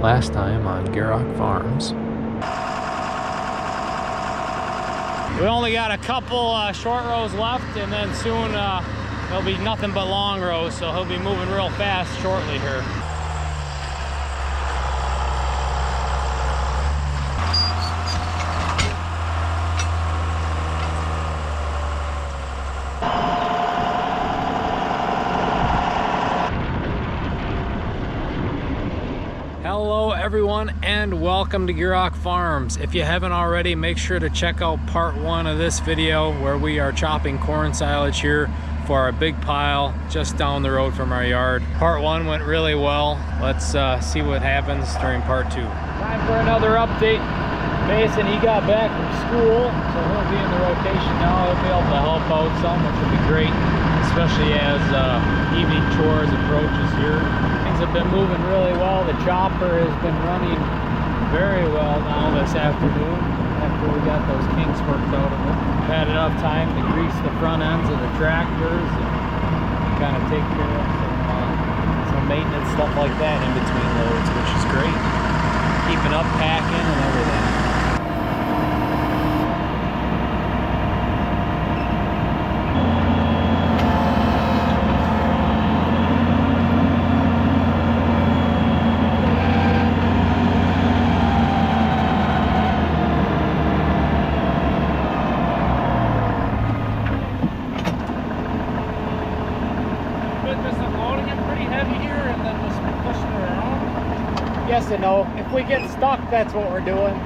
Last time on Gierok Farms. We only got a couple short rows left, and then soon there'll be nothing but long rows, so he'll be moving real fast shortly here. Hello everyone and welcome to Gierok Farms. If you haven't already, make sure to check out part one of this video where we are chopping corn silage here for our big pile just down the road from our yard. Part one went really well. Let's see what happens during part two. Time for another update. Mason, he got back from school, so he'll be in the rotation now. He'll be able to help out some, which will be great, especially as evening chores approaches here. Things have been moving really well. The chopper has been running very well now this afternoon after we got those kinks worked out of it. We've had enough time to grease the front ends of the tractors and kind of take care of some maintenance stuff like that in between loads, which is great. Keeping up packing and everything. Yes and no. If we get stuck, that's what we're doing.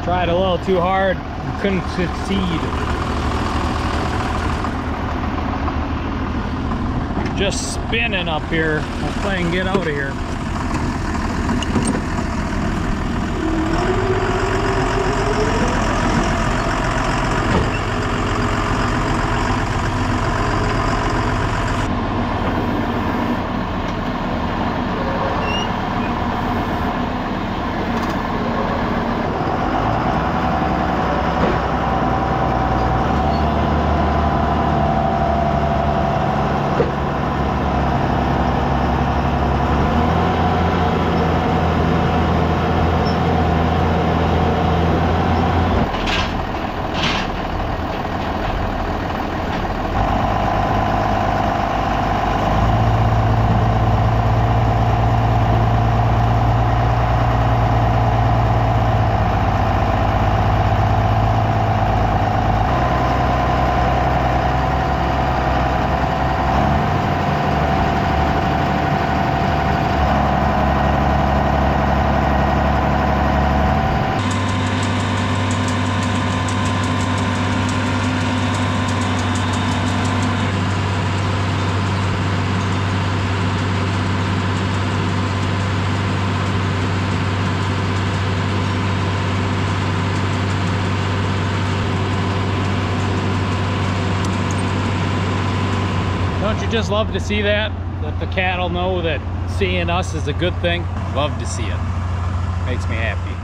Tried a little too hard, couldn't succeed. Just spinning up here. I'll play and get out of here. Don't you just love to see that? That the cattle know that seeing us is a good thing? Love to see it. Makes me happy.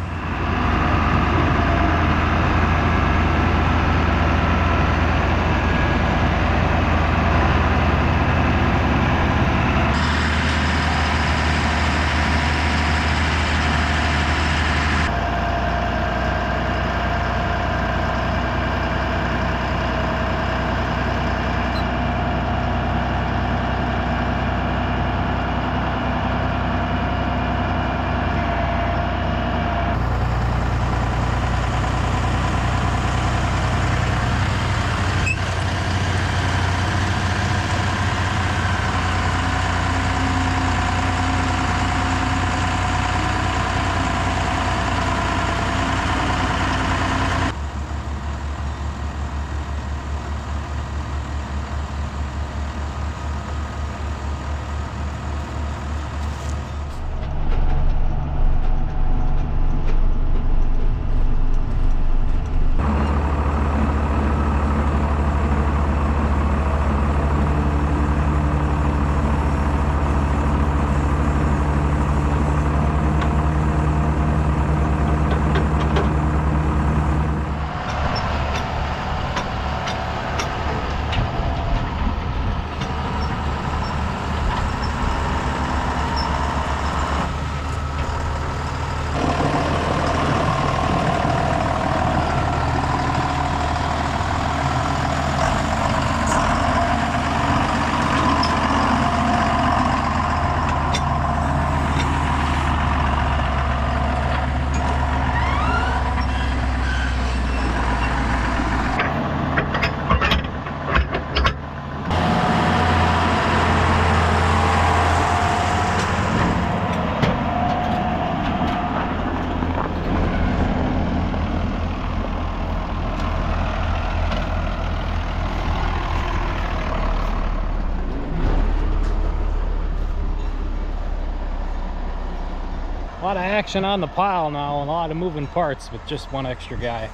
lot of action on the pile now, and a lot of moving parts with just one extra guy.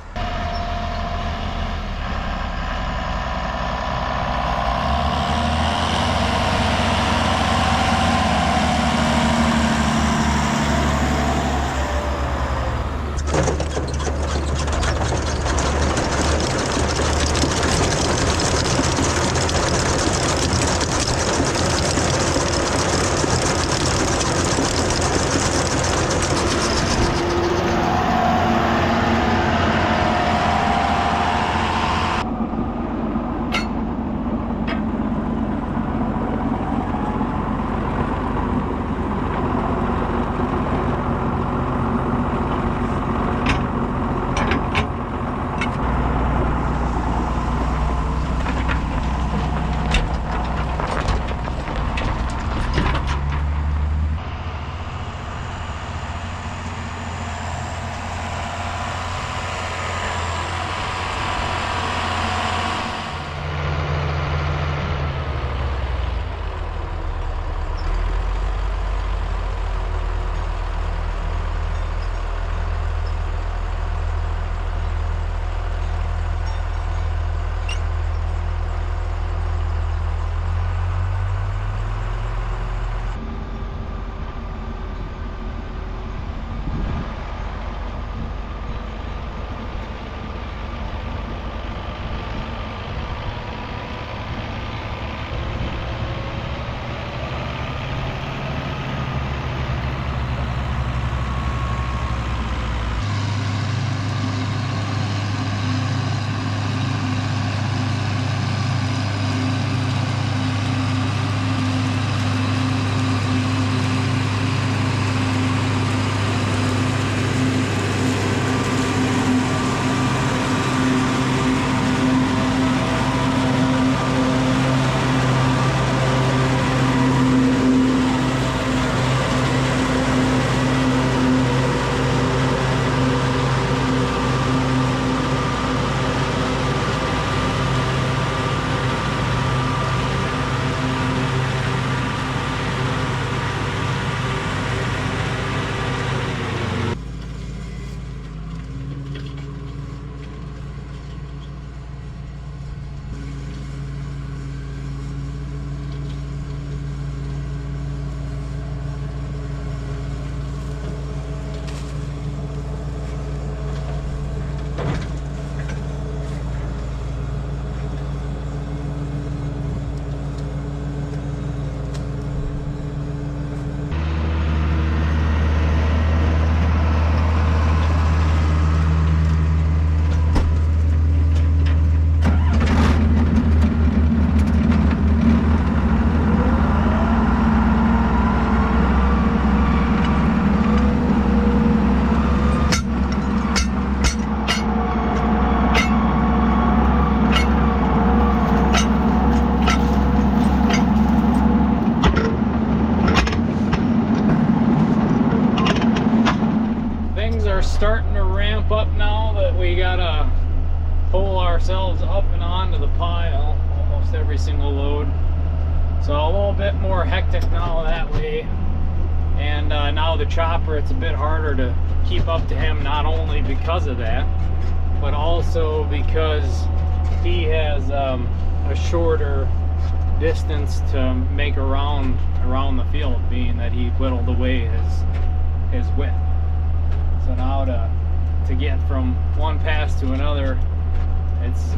Starting to ramp up now that we gotta pull ourselves up and onto the pile almost every single load. So a little bit more hectic now that way. And now the chopper, it's a bit harder to keep up to him, not only because of that, but also because he has a shorter distance to make around the field, being that he whittled away his width. So now to get from one pass to another, it's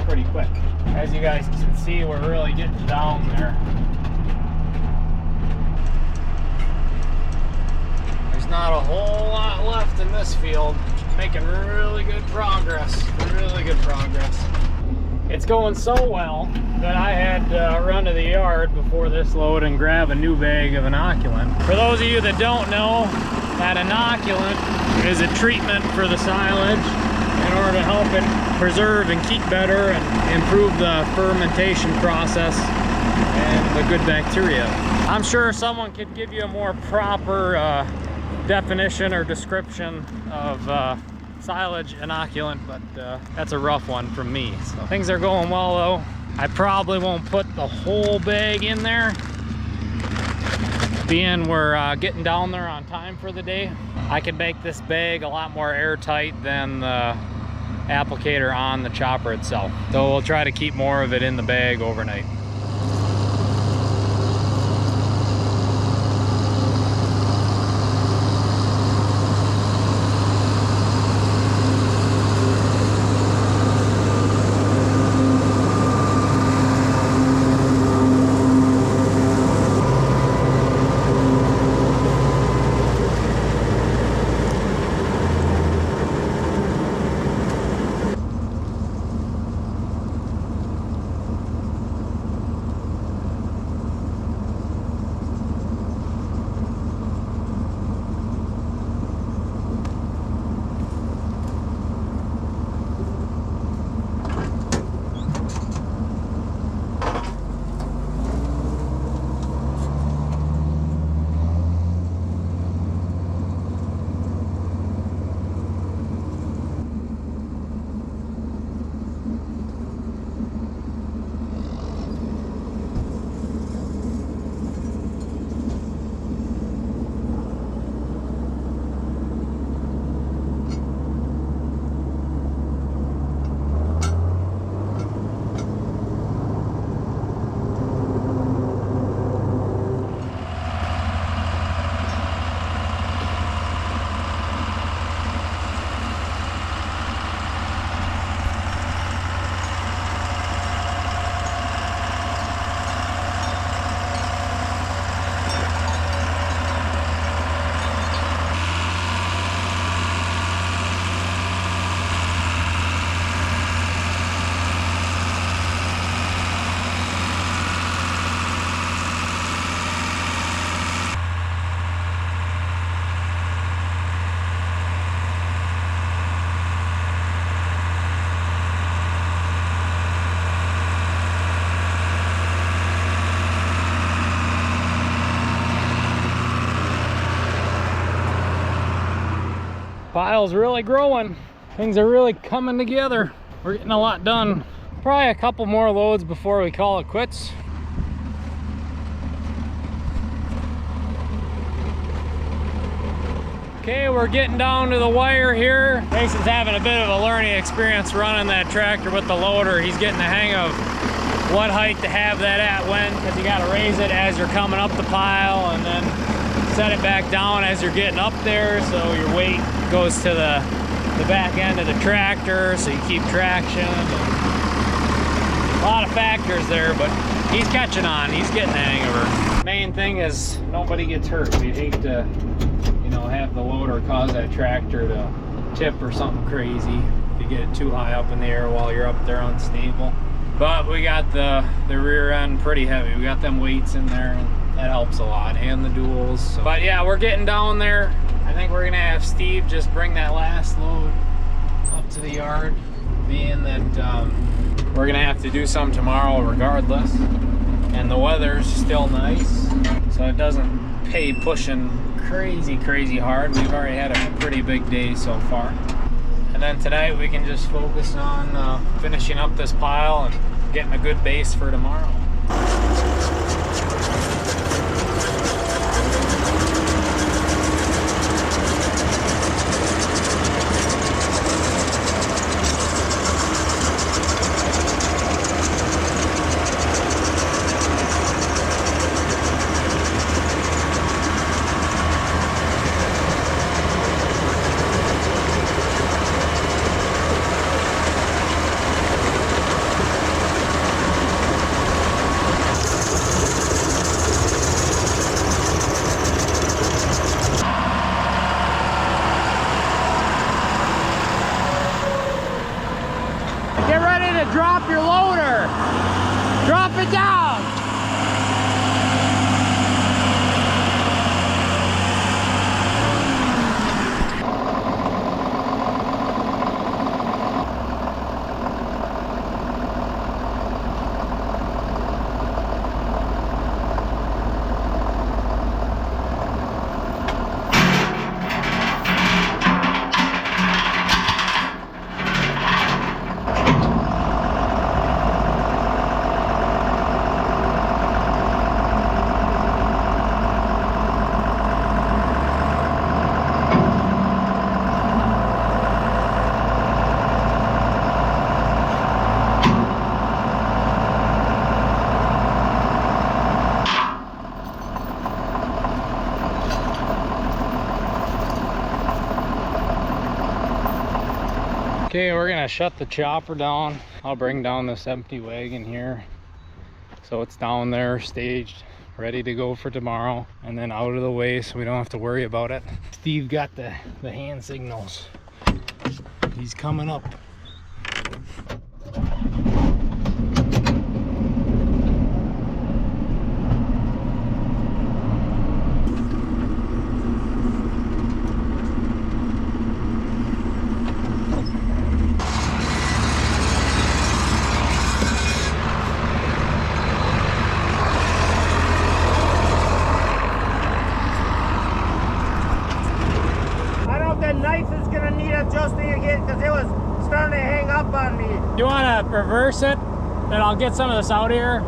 pretty quick. As you guys can see, we're really getting down there. There's not a whole lot left in this field. Making really good progress. Really good progress. It's going so well that I had to run to the yard before this load and grab a new bag of inoculant. For those of you that don't know, that inoculant is a treatment for the silage in order to help it preserve and keep better and improve the fermentation process and the good bacteria. I'm sure someone could give you a more proper definition or description of silage inoculant, but that's a rough one from me. So things are going well though. I probably won't put the whole bag in there, Being we're getting down there on time for the day, I can make this bag a lot more airtight than the applicator on the chopper itself. So we'll try to keep more of it in the bag overnight. Pile's really growing. Things are really coming together. We're getting a lot done. Probably a couple more loads before we call it quits. Okay, we're getting down to the wire here. Mason's having a bit of a learning experience running that tractor with the loader. He's getting the hang of what height to have that at when, because you got to raise it as you're coming up the pile and then set it back down as you're getting up there, so your weight goes to the back end of the tractor, so you keep traction. A lot of factors there, but he's catching on. He's getting the hang of her. Main thing is nobody gets hurt. We'd hate to, you know, have the loader cause that tractor to tip or something crazy if you get it too high up in the air while you're up there unstable. But we got the rear end pretty heavy. We got them weights in there, and that helps a lot, and the duals. So. But yeah, we're getting down there. I think we're gonna have Steve just bring that last load up to the yard, being that we're gonna have to do some tomorrow regardless. And the weather's still nice, so it doesn't pay pushing crazy hard. We've already had a pretty big day so far. And then tonight we can just focus on finishing up this pile and getting a good base for tomorrow. Drop your loader. Drop it down. Okay, we're gonna shut the chopper down. I'll bring down this empty wagon here. So it's down there, staged, ready to go for tomorrow. And then out of the way so we don't have to worry about it. Steve got the hand signals. He's coming up. You want to reverse it? Then I'll get some of this out here.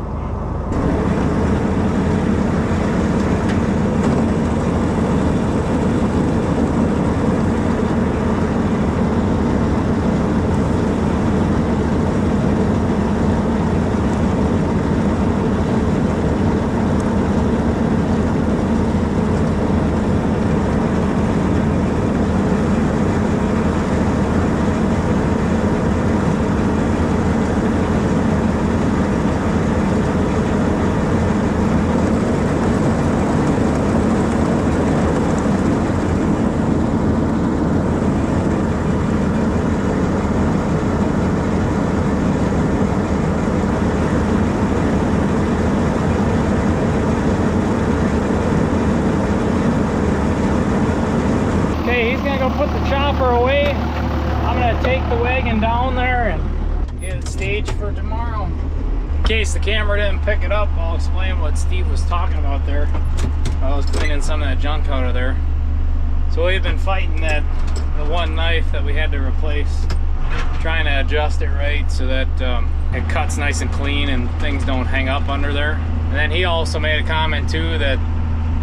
Put the chopper away. I'm gonna take the wagon down there and get it staged for tomorrow. In case the camera didn't pick it up, I'll explain what Steve was talking about there. I was cleaning some of that junk out of there. So we've been fighting the one knife that we had to replace, trying to adjust it right so that it cuts nice and clean and things don't hang up under there. And then he also made a comment too that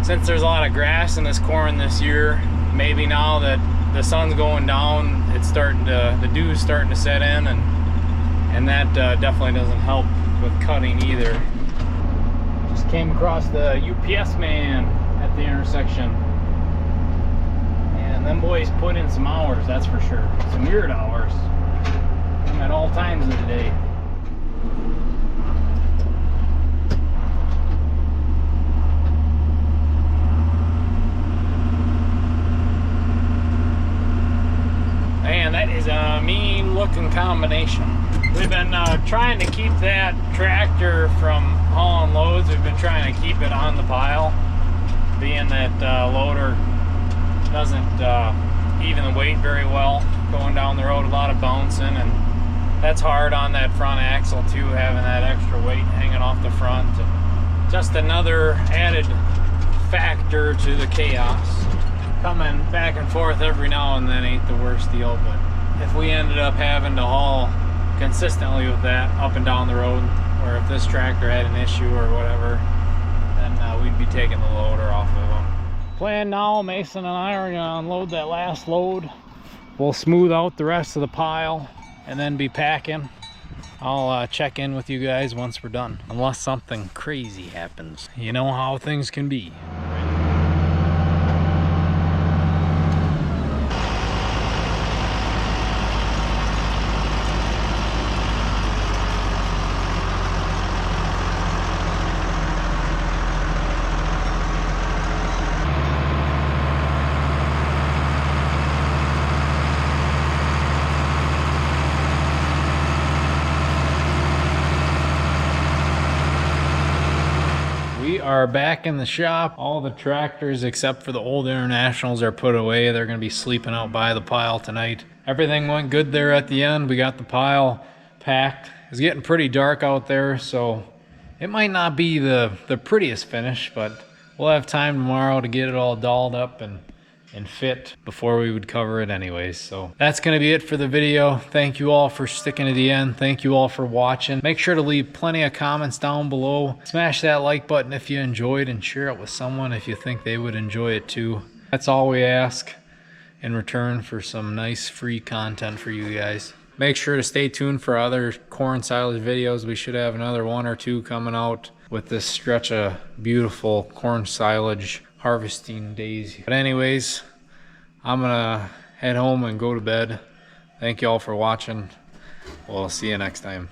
since there's a lot of grass in this corn this year, maybe now that the sun's going down, it's starting to, the dew's starting to set in, and that definitely doesn't help with cutting either. Just came across the UPS man at the intersection, and them boys put in some hours, that's for sure. Some weird hours at all times of the day. Man, that is a mean looking combination. We've been trying to keep that tractor from hauling loads. We've been trying to keep it on the pile, being that loader doesn't even the weight very well going down the road, a lot of bouncing, and that's hard on that front axle too, having that extra weight hanging off the front. Just another added factor to the chaos. Coming back and forth every now and then ain't the worst deal, but if we ended up having to haul consistently with that up and down the road, or if this tractor had an issue or whatever, then we'd be taking the loader off of them. Plan now, Mason and I are gonna unload that last load. We'll smooth out the rest of the pile and then be packing. I'll check in with you guys once we're done, unless something crazy happens. You know how things can be. We are back in the shop. All the tractors except for the old Internationals are put away. They're going to be sleeping out by the pile tonight. Everything went good there at the end. We got the pile packed. It's getting pretty dark out there, so it might not be the prettiest finish, but we'll have time tomorrow to get it all dolled up and fit before we would cover it anyways. So that's going to be it for the video. Thank you all for sticking to the end. Thank you all for watching. Make sure to leave plenty of comments down below. Smash that like button if you enjoyed, and share it with someone if you think they would enjoy it too. That's all we ask in return for some nice free content for you guys. Make sure to stay tuned for other corn silage videos. We should have another 1 or 2 coming out with this stretch of beautiful corn silage harvesting days. But anyways, I'm gonna head home and go to bed. Thank you all for watching. We'll see you next time.